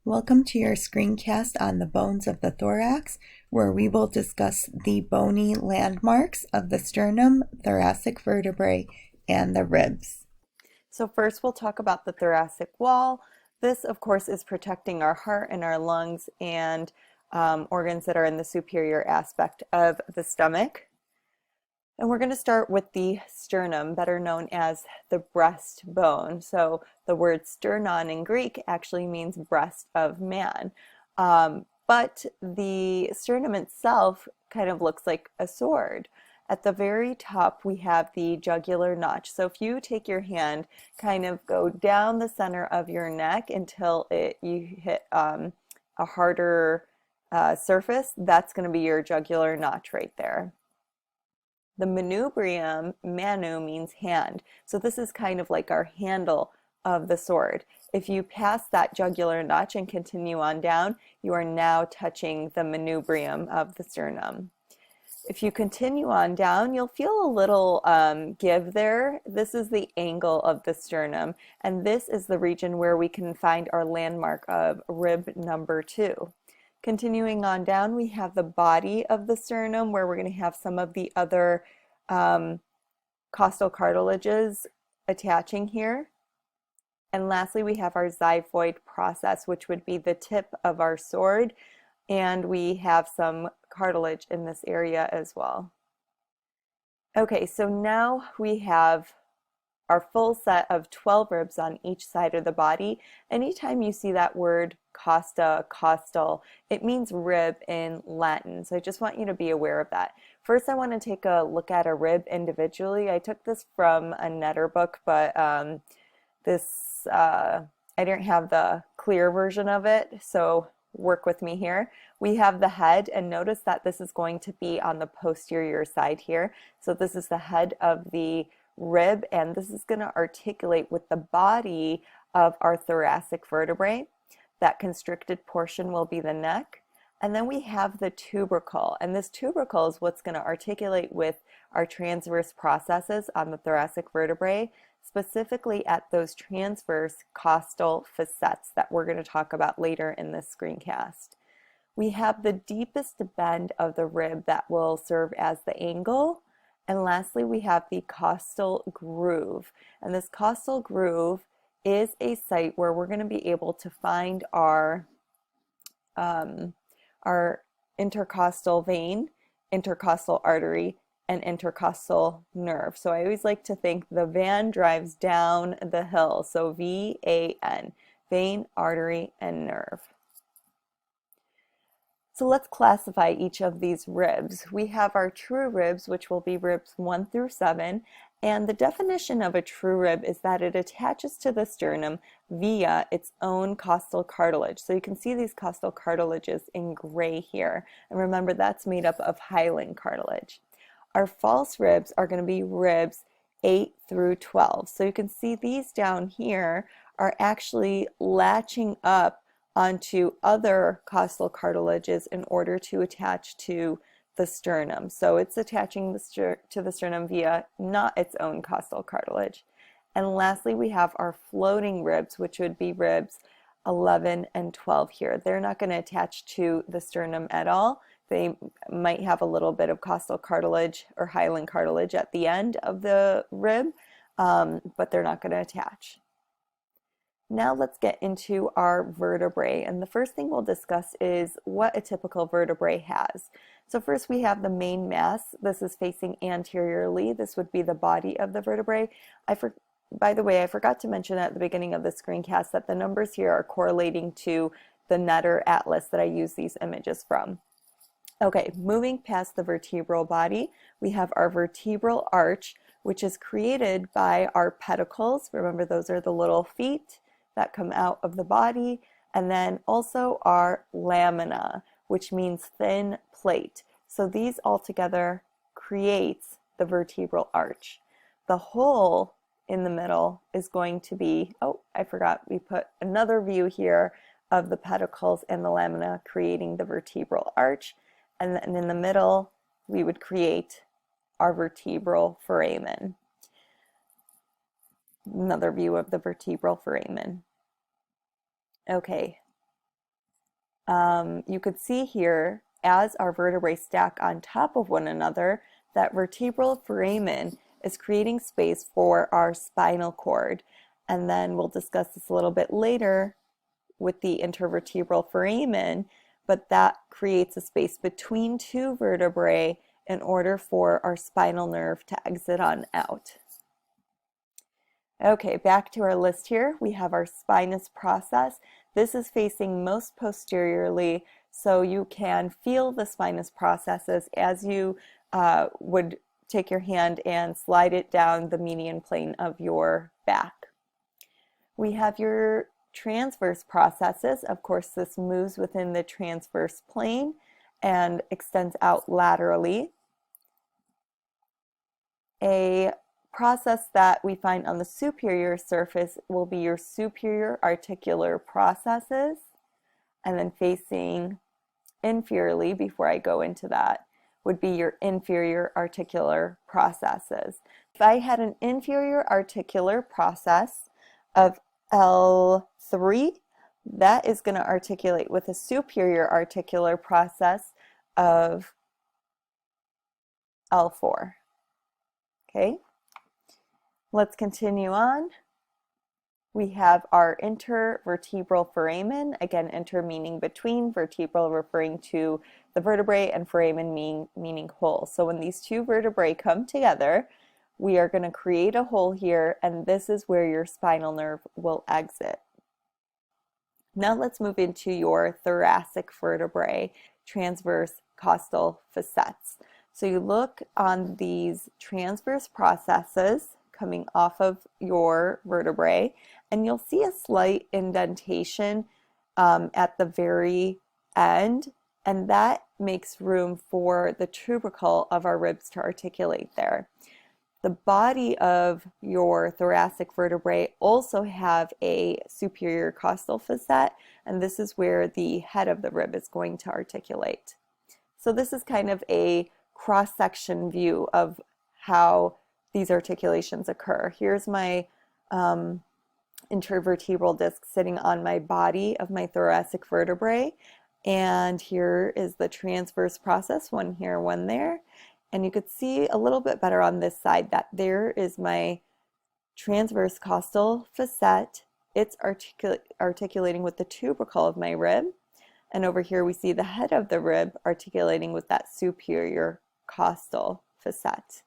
Welcome to your screencast on the bones of the thorax, where we will discuss the bony landmarks of the sternum, thoracic vertebrae, and the ribs. So first we'll talk about the thoracic wall. This, of course, is protecting our heart and our lungs and organs that are in the superior aspect of the stomach. And we're going to start with the sternum, better known as the breastbone. So the word sternon in Greek actually means breast of man. But the sternum itself kind of looks like a sword. At the very top, we have the jugular notch. So if you take your hand, kind of go down the center of your neck until you hit a harder surface, that's going to be your jugular notch right there. The manubrium, manu means hand. So this is kind of like our handle of the sword. If you pass that jugular notch and continue on down, you are now touching the manubrium of the sternum. If you continue on down, you'll feel a little give there. This is the angle of the sternum, and this is the region where we can find our landmark of rib number 2. Continuing on down, we have the body of the sternum, where we're going to have some of the other costal cartilages attaching here. And lastly, we have our xiphoid process, which would be the tip of our sword, and we have some cartilage in this area as well. Okay, so now we have our full set of 12 ribs on each side of the body. Anytime you see that word costa, costal, it means rib in Latin. So I just want you to be aware of that. First, I want to take a look at a rib individually. I took this from a Netter book, but I didn't have the clear version of it, so work with me here. We have the head, and notice that this is going to be on the posterior side here. So this is the head of the rib, and this is going to articulate with the body of our thoracic vertebrae. That constricted portion will be the neck. And then we have the tubercle, and this tubercle is what's going to articulate with our transverse processes on the thoracic vertebrae, specifically at those transverse costal facets that we're going to talk about later in this screencast. We have the deepest bend of the rib that will serve as the angle. And lastly, we have the costal groove. And this costal groove is a site where we're going to be able to find our intercostal vein, intercostal artery, and intercostal nerve. So I always like to think the van drives down the hill. So V-A-N, vein, artery, and nerve. So let's classify each of these ribs. We have our true ribs, which will be ribs 1 through 7. And the definition of a true rib is that it attaches to the sternum via its own costal cartilage. So you can see these costal cartilages in gray here. And remember, that's made up of hyaline cartilage. Our false ribs are going to be ribs 8 through 12. So you can see these down here are actually latching up onto other costal cartilages in order to attach to the sternum. So it's attaching to the sternum via not its own costal cartilage. And lastly, we have our floating ribs, which would be ribs 11 and 12 here. They're not going to attach to the sternum at all. They might have a little bit of costal cartilage or hyaline cartilage at the end of the rib, but they're not going to attach. Now let's get into our vertebrae, and the first thing we'll discuss is what a typical vertebrae has. So first we have the main mass. This is facing anteriorly. This would be the body of the vertebrae. By the way, I forgot to mention at the beginning of the screencast that the numbers here are correlating to the Netter atlas that I use these images from. Okay, moving past the vertebral body, we have our vertebral arch, which is created by our pedicles. Remember, those are the little feet that come out of the body, and then also our lamina, which means thin plate. So these all together creates the vertebral arch. The hole in the middle is going to be, oh, I forgot, we put another view here of the pedicles and the lamina creating the vertebral arch, and then in the middle we would create our vertebral foramen. Another view of the vertebral foramen. Okay, You could see here, as our vertebrae stack on top of one another, that vertebral foramen is creating space for our spinal cord. And then we'll discuss this a little bit later with the intervertebral foramen, but that creates a space between two vertebrae in order for our spinal nerve to exit on out. Okay, back to our list here. We have our spinous process. This is facing most posteriorly, so you can feel the spinous processes as you would take your hand and slide it down the median plane of your back. We have your transverse processes. Of course, this moves within the transverse plane and extends out laterally. A process that we find on the superior surface will be your superior articular processes, and then facing inferiorly, before I go into that, would be your inferior articular processes. If I had an inferior articular process of L3, that is going to articulate with a superior articular process of L4. Okay, let's continue on. We have our intervertebral foramen, again inter meaning between, vertebral referring to the vertebrae, and foramen meaning hole. So when these two vertebrae come together, we are going to create a hole here, and this is where your spinal nerve will exit. Now let's move into your thoracic vertebrae, transverse costal facets. So you look on these transverse processes coming off of your vertebrae, and you'll see a slight indentation at the very end, and that makes room for the tubercle of our ribs to articulate there. The body of your thoracic vertebrae also have a superior costal facet, and this is where the head of the rib is going to articulate. So this is kind of a cross-section view of how these articulations occur. Here's my intervertebral disc sitting on my body of my thoracic vertebrae, and here is the transverse process, one here, one there. And you could see a little bit better on this side that there is my transverse costal facet. It's articulating with the tubercle of my rib. And over here we see the head of the rib articulating with that superior costal facet.